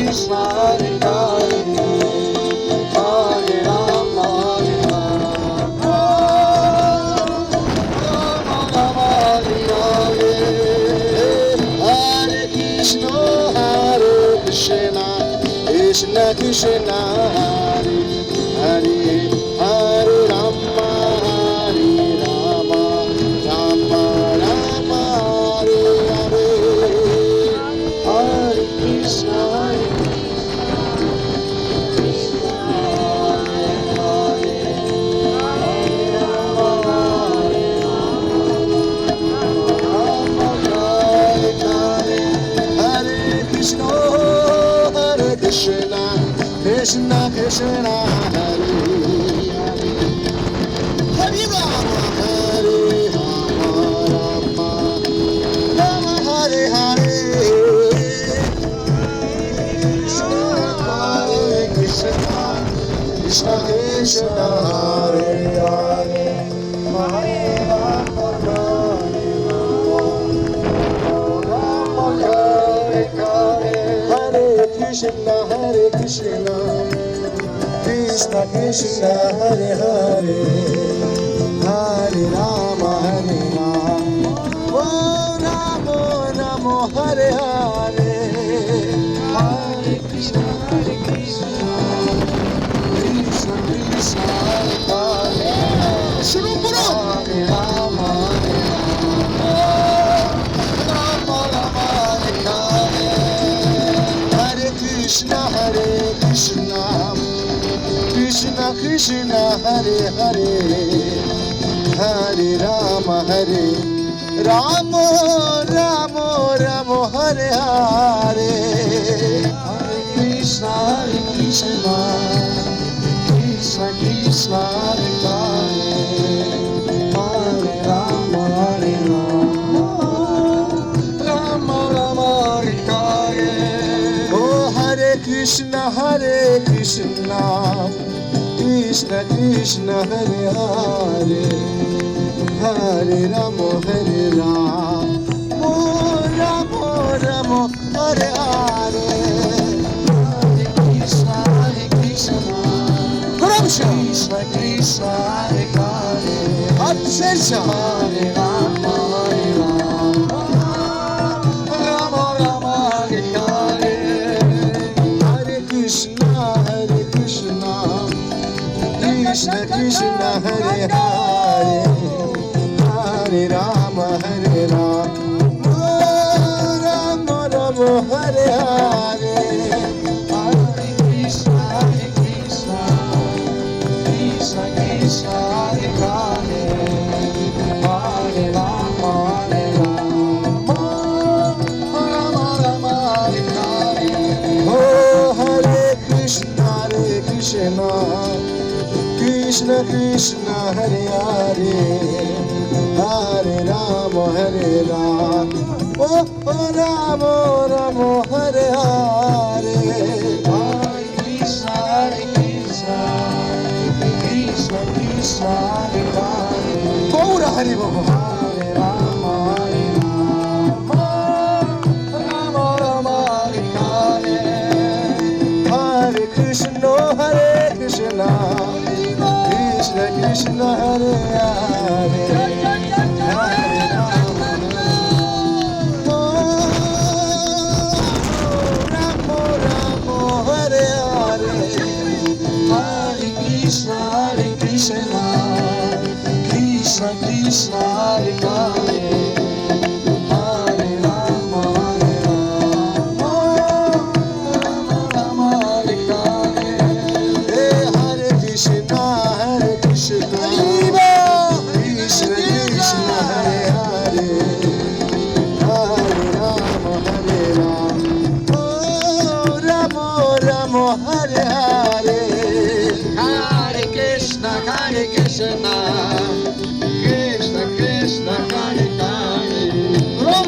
Krishna Hare Hare Hare Rama Hare Rama Rama Rama Hare Hare Hare Krishna Krishna Hare Hare Hare Rama Hare Rama Hare Hare Hare Krishna Krishna Krishna Krishna Hare Hare Hare Rama Hare Rama Rama Rama Hare Hare Krishna Hare Krishna Krishna Krishna Hare Hare Hare Rama Hare Rama Hare Hare Hare Krishna Krishna Krishna Krishna Hare Hare Hare Rama Hare Rama Oh Rama Rama Hare Hare Hare Krishna Krishna Krishna Hare Hare Shuru Guru Hare Rama Hare Rama Rama Hare Hare Hare Krishna Krishna Krishna Krishna Hare Hare Hare Rama Hare Rama Rama Rama Hare Hare Hare Krishna Krishna Krishna Krishna Hare Hare Hare Rama Hare Rama Rama Rama Hare Hare Oh Hare Krishna Krishna Krishna Hare Hare Hare Rama Hare Rama Rama Rama Hare Hare Hare Krishna Krishna Krishna Hare Hare Hare Rama Hare Rama Rama Rama Hare Hare Hare Krishna Krishna Krishna Hare Hare Hare Rama Hare Rama Rama Rama Hare Hare Hare Krishna Krishna Krishna Krishna Hare Hare Hare Rama Hare Rama Rama Rama Hare Hare Oh Hare Krishna Krishna Krishna Hare Hare Hare Rama Hare Rama Oh Rama Rama Hare Hare Hare Krishna Krishna Krishna Krishna Hare Hare Gaura Hari Baba Hare Rama Hare Rama Rama Rama Hare Hare Hare Krishna Krishna Krishna Hare Hare Hare Rama Rama Rama Hare Hare Hare Krishna Krishna Krishna Krishna Hare Hare Hare Rama Hare Rama Rama Rama Hare Hare Hare Krishna Krishna Krishna Hare Hare Hare Rama Hare Rama Rama Rama Hare Hare Hare Krishna Krishna Krishna Hare Hare Ram